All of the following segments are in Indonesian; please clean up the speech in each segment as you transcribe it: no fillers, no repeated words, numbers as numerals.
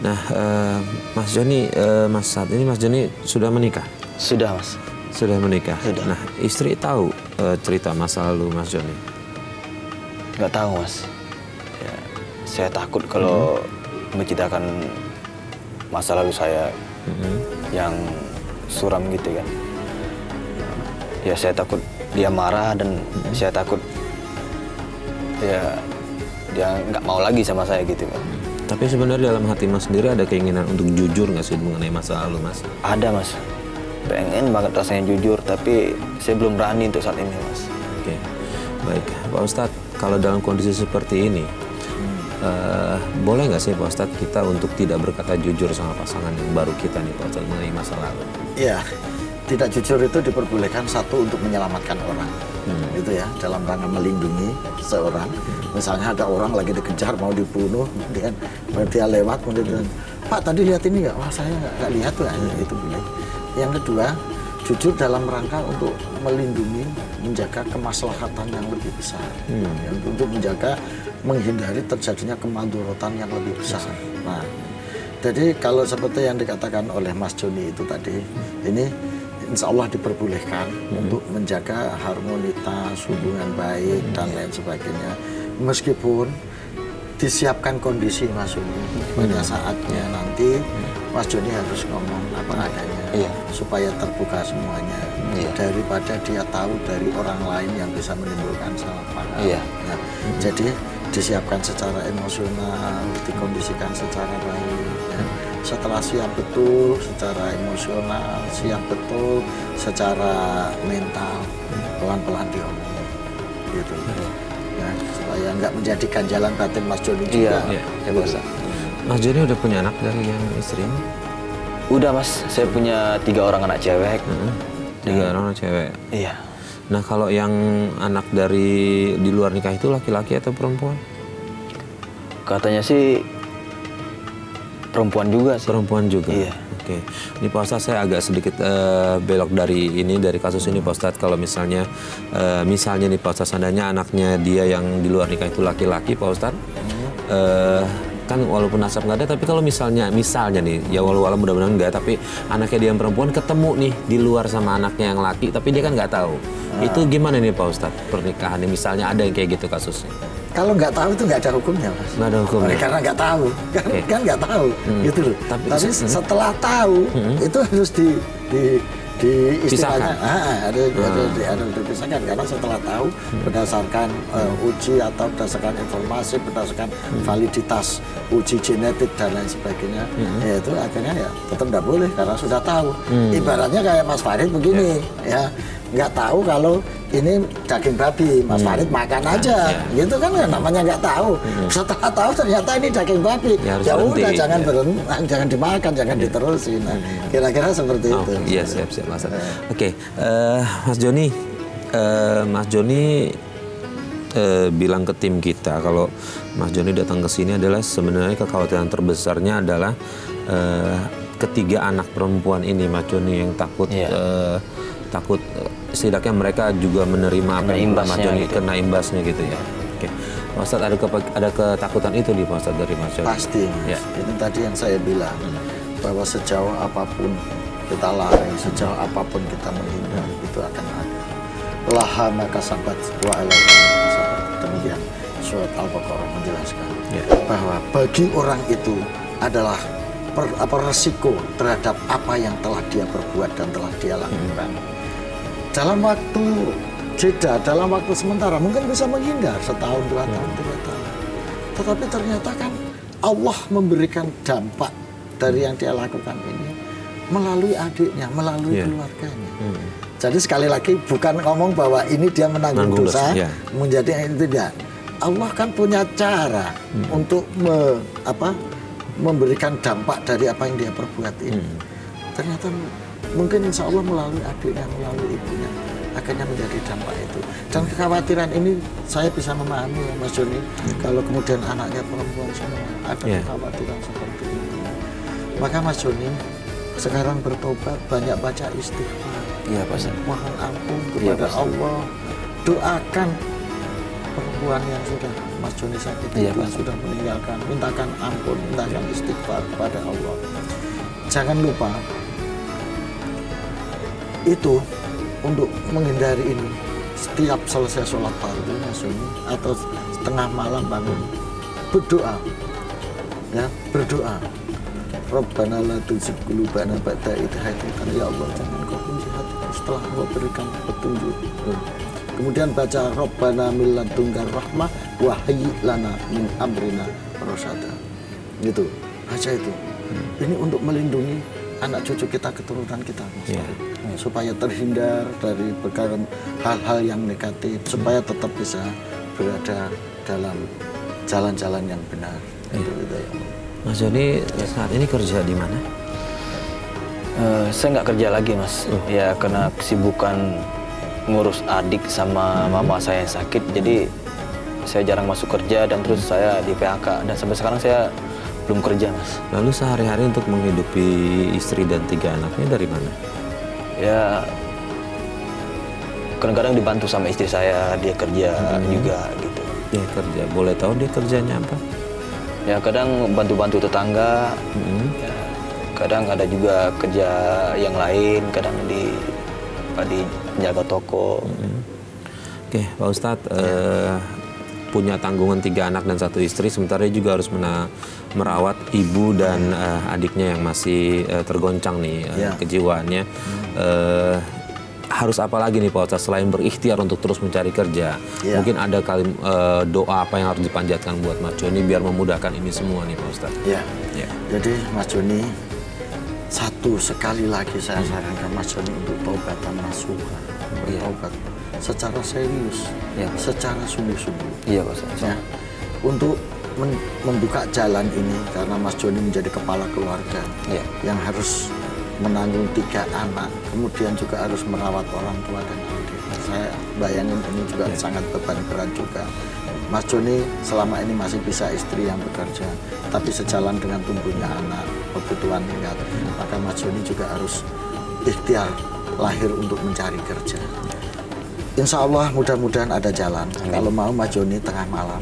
Nah, Mas Joni, saat ini Mas Joni sudah menikah? Sudah, Mas. Sudah menikah? Sudah. Nah, istri tahu cerita masa lalu Mas Joni? Nggak tahu, Mas. Ya, saya takut kalau menceritakan masa lalu saya yang suram gitu kan. Ya, saya takut dia marah dan saya takut ya dia nggak mau lagi sama saya gitu kan. Tapi sebenarnya dalam hati Mas sendiri ada keinginan untuk jujur nggak sih mengenai masa lalu Mas? Ada, Mas. Pengen banget rasanya jujur, tapi saya belum berani untuk saat ini, Mas. Oke, baik. Pak Ustadz, kalau dalam kondisi seperti ini, boleh nggak sih Pak Ustadz kita untuk tidak berkata jujur sama pasangan yang baru kita nih Pak Ustadz mengenai masa lalu? Iya, tidak jujur itu diperbolehkan satu untuk menyelamatkan orang. Itu ya, dalam rangka melindungi seorang. Misalnya ada orang lagi dikejar mau dibunuh, kemudian dia lewat, kemudian Pak tadi lihat ini nggak? Wah saya nggak lihat tuh, itu boleh. Yang kedua, jujur dalam rangka untuk melindungi, menjaga kemaslahatan yang lebih besar, ya, untuk menjaga, menghindari terjadinya kemadharatan yang lebih besar. Nah, jadi kalau seperti yang dikatakan oleh Mas Joni itu tadi, ini insya Allah diperbolehkan untuk menjaga harmonitas, hubungan baik dan lain sebagainya. Meskipun disiapkan kondisi Mas Joni pada saatnya nanti Mas Joni harus ngomong apa adanya supaya terbuka semuanya daripada dia tahu dari orang lain yang bisa menimbulkan salah paham. Nah, jadi disiapkan secara emosional, dikondisikan secara baik. Ya. Setelah siap betul secara emosional, siap betul secara mental, pelan-pelan diomongin, gitu. Nah, supaya nggak menjadi ganjalan batin Mas Joni juga. Ya, Mas. Mas Joni udah punya anak dari yang istrinya? Udah, Mas. Saya punya 3 orang anak cewek. 3 orang anak cewek? Iya. Nah, kalau yang anak dari di luar nikah itu laki-laki atau perempuan? Katanya sih perempuan juga sih. Perempuan juga? Iya. Oke. Ini Pak Ustadz, saya agak sedikit belok dari kasus ini Pak Ustadz. Kalau misalnya nih Pak Ustadz, seandainya anaknya dia yang di luar nikah itu laki-laki Pak Ustadz, kan walaupun nasab nggak ada, tapi kalau misalnya nih, ya walau mudah-mudahan nggak, tapi anaknya dia yang perempuan ketemu nih di luar sama anaknya yang laki, tapi dia kan nggak tahu. Itu gimana nih Pak Ustadz pernikahannya? Misalnya ada yang kayak gitu kasusnya. Kalau nggak tahu itu nggak ada hukumnya, Mas. Nggak ada hukumnya. Karena nggak tahu, kan nggak tahu, gitu loh. Tapi setelah tahu itu harus di istilahnya ada dipisahkan, karena setelah tahu berdasarkan uji atau berdasarkan informasi, berdasarkan validitas uji genetik dan lain sebagainya, ya itu akhirnya ya tetap nggak boleh karena sudah tahu. Ibaratnya kayak Mas Farid begini, ya nggak tahu kalau ini daging babi, Mas Farid makan aja, gitu kan ya, namanya nggak tahu. Setelah tahu ternyata ini daging babi, ya udah jangan berhenti, jangan dimakan, jangan diterusin. Nah, kira-kira seperti itu. Iya, siap Mas. Oke, Mas Joni bilang ke tim kita kalau Mas Joni datang ke sini adalah sebenarnya kekhawatiran terbesarnya adalah ketiga anak perempuan ini Mas Joni yang takut setidaknya mereka juga menerima apa yang Mas Joni kena imbasnya gitu ya. Oke, Pak Ustadz, ada ketakutan itu di Pak Ustadz dari Mas Joni? Pasti, Mas. Itu tadi yang saya bilang, bahwa sejauh apapun kita lari, sejauh apapun kita menghindar, itu akan ada. Laha maka sabat wa alaihi sabat. Demikian surat Al-Baqarah menjelaskan bahwa bagi orang itu adalah resiko terhadap apa yang telah dia perbuat dan telah dia lakukan. Dalam waktu jeda, dalam waktu sementara mungkin bisa menghindar setahun, 2 tahun, 3 tahun. Tetapi ternyata kan Allah memberikan dampak dari yang dia lakukan ini melalui adiknya, melalui keluarganya. Jadi sekali lagi bukan ngomong bahwa ini dia menanggung dosa, menjadi itu tidak. Allah kan punya cara untuk memberikan dampak dari apa yang dia perbuat ini. Ternyata mungkin insya Allah melalui adiknya, melalui ibunya akhirnya menjadi dampak itu. Dan kekhawatiran ini saya bisa memahami ya Mas Joni, kalau kemudian anaknya perempuan semua ada kekhawatiran seperti itu. Maka Mas Joni sekarang bertobat, banyak baca istighfar. Iya, Pak. Mohon ampun kepada Allah. Doakan perempuan yang sudah Mas Joni sakit Iya, yang Pak. sudah meninggalkan, mintakan ampun, mintakan istighfar kepada Allah. Jangan lupa itu untuk menghindari ini. Setiap selesai sholat fardu Mas Joni atau setengah malam bangun, berdoa, ya berdoa. Rabbana la tuzigh qulubana ba'da idh hadaytana, ya Allah jangan kau kunci hatiku setelah Kau berikan petunjuk. Kemudian baca Rabbana min ladunka rahmah wa hayyi lana min amrina rasyada. Gitu, baca itu. Ini untuk melindungi anak cucu kita, keturunan kita, Mas. Iya. Supaya terhindar dari perkara hal-hal yang negatif, supaya tetap bisa berada dalam jalan-jalan yang benar. Itu ya. Mas Joni saat ini kerja di mana? Saya nggak kerja lagi, Mas. Ya karena kesibukan ngurus adik sama mama saya yang sakit, jadi saya jarang masuk kerja dan terus saya di PHK dan sampai sekarang saya belum kerja, Mas. Lalu sehari-hari untuk menghidupi istri dan 3 anaknya dari mana? Ya kadang-kadang dibantu sama istri saya, dia kerja juga gitu. Dia kerja, boleh tahu dia kerjanya apa? Ya kadang bantu-bantu tetangga, ya, kadang ada juga kerja yang lain, kadang di jaga toko. Oke, Pak Ustadz, punya tanggungan 3 anak dan 1 istri, sementara dia juga harus merawat ibu dan adiknya yang masih tergoncang nih kejiwaannya. Harus apa lagi nih Pak Ustadz selain berikhtiar untuk terus mencari kerja? Mungkin ada doa apa yang harus dipanjatkan buat Mas Joni biar memudahkan ini semua nih Pak Ustadz? Ya. Jadi Mas Joni, sekali lagi saya sarankan Mas Joni untuk taubatan nasuha, bertaubat secara serius, secara sungguh-sungguh. Iya, Pak Ustadz. Ya, untuk membuka jalan ini karena Mas Joni menjadi kepala keluarga yang harus menanggung 3 anak, kemudian juga harus merawat orang tua dan adik. Saya bayangin ini juga sangat beban berat juga. Mas Joni selama ini masih bisa istri yang bekerja, tapi sejalan dengan tumbuhnya anak, kebutuhan meningkat, maka Mas Joni juga harus ikhtiar lahir untuk mencari kerja. Insya Allah mudah-mudahan ada jalan. Kalau mau Mas Joni tengah malam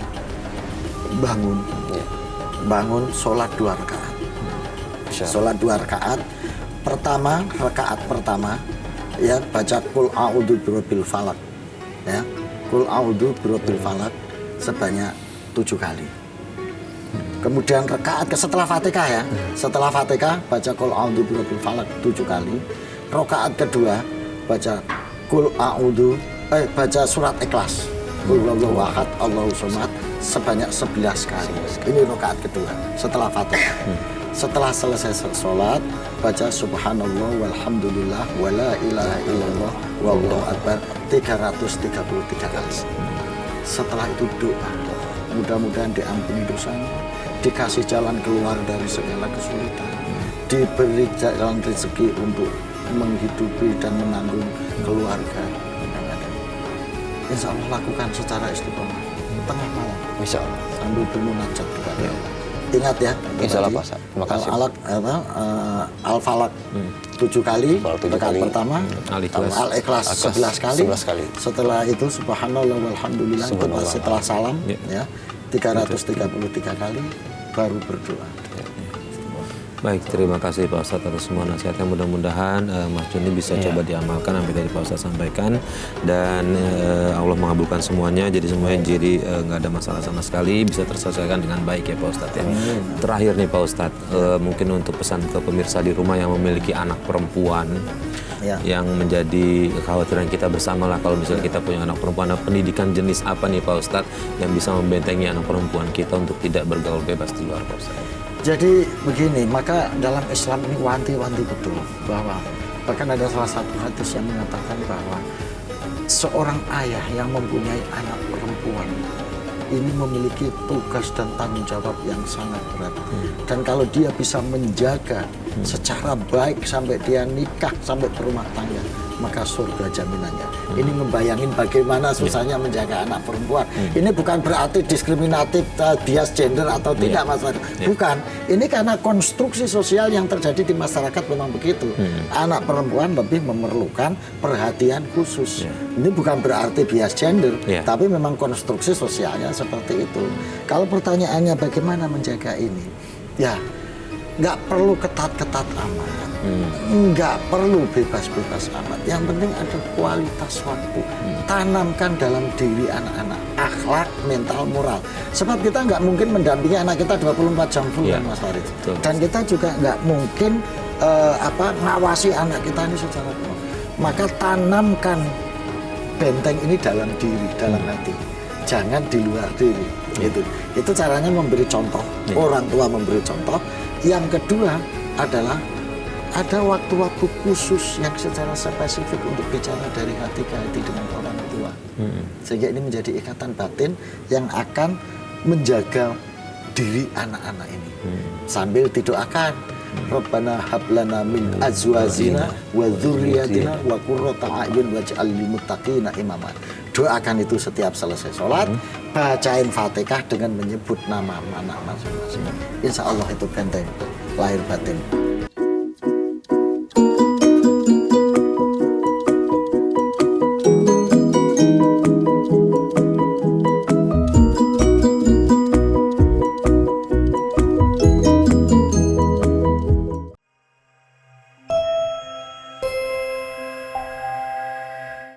bangun sholat 2 rakaat. Sholat 2 rakaat. Rakaat pertama ya baca Qul a'udzu birabbil falaq. Ya. Qul a'udzu birabbil falaq sebanyak 7 kali. Kemudian rakaat setelah Fatihah ya. Setelah Fatihah baca Qul a'udzu birabbil falaq 7 kali. Rakaat kedua baca baca surat Ikhlas. Qul huwallahu ahad, Allahus samad sebanyak 11 kali. Ini rakaat kedua setelah Fatihah. Setelah selesai sholat, baca subhanallah walhamdulillah wala ilaha illallah wallahu akbar 333 kali. Setelah itu doa, mudah-mudahan diampuni dosanya, dikasih jalan keluar dari segala kesulitan, diberi jalan rezeki untuk menghidupi dan menanggung keluarga yang ada. Insya Allah lakukan secara istiqomah tengah malam. Insya Allah. Sambil bermunajat kepada Allah. Ingat ya. Insya Allah Pak. Terima kasih. Al-Falaq 7 kali. Rakaat pertama. Al-Ikhlas 11 kali. 11 kali. Setelah itu subhanallah walhamdulillah itu setelah salam ya 333 kali baru berdoa. Baik, terima kasih Pak Ustadz atas semua nasihatnya. Mudah-mudahan Mas Joni bisa coba diamalkan apa yang tadi Pak Ustadz sampaikan dan Allah mengabulkan semuanya. Jadi semuanya nggak ada masalah sama sekali, bisa terselesaikan dengan baik ya Pak Ustadz ya. Terakhir nih Pak Ustadz, mungkin untuk pesan ke pemirsa di rumah yang memiliki anak perempuan yang menjadi kekhawatiran kita bersama lah kalau misalnya kita punya anak perempuan, pendidikan jenis apa nih Pak Ustadz yang bisa membentengi anak perempuan kita untuk tidak bergaul bebas di luar Pak Ustadz? Jadi begini, maka dalam Islam ini wanti-wanti betul bahwa bahkan ada salah satu hadis yang mengatakan bahwa seorang ayah yang mempunyai anak perempuan ini memiliki tugas dan tanggung jawab yang sangat berat. Dan kalau dia bisa menjaga secara baik sampai dia nikah, sampai berumah tangga, maka surga jaminannya. Ini ngebayangin bagaimana susahnya menjaga anak perempuan. Ini bukan berarti diskriminatif, bias gender atau tidak, Mas Farid. Bukan. Ini karena konstruksi sosial yang terjadi di masyarakat memang begitu. Anak perempuan lebih memerlukan perhatian khusus. Ini bukan berarti bias gender, tapi memang konstruksi sosialnya seperti itu. Kalau pertanyaannya bagaimana menjaga ini, ya nggak perlu ketat-ketat amat, nggak perlu bebas-bebas amat. Yang penting ada kualitas waktu. Tanamkan dalam diri anak-anak akhlak, mental, moral. Sebab kita nggak mungkin mendampingi anak kita 24 jam full, kan, Mas Farid. Dan kita juga nggak mungkin ngawasi anak kita ini secara penuh. Maka tanamkan benteng ini dalam diri, dalam hati. Jangan di luar diri. Itu caranya memberi contoh. Orang tua memberi contoh. Yang kedua adalah ada waktu-waktu khusus yang secara spesifik untuk bicara dari hati ke hati dengan orang tua. Sehingga ini menjadi ikatan batin yang akan menjaga diri anak-anak ini. Sambil didoakan, Rabbana hablana min azwajina wa dzurriyyatina wa qurrata a'yun waj'al lil muttaqina imama. Doakan itu setiap selesai sholat, bacain Fatihah dengan menyebut nama anak masing-masing. Insya Allah itu benteng lahir batin.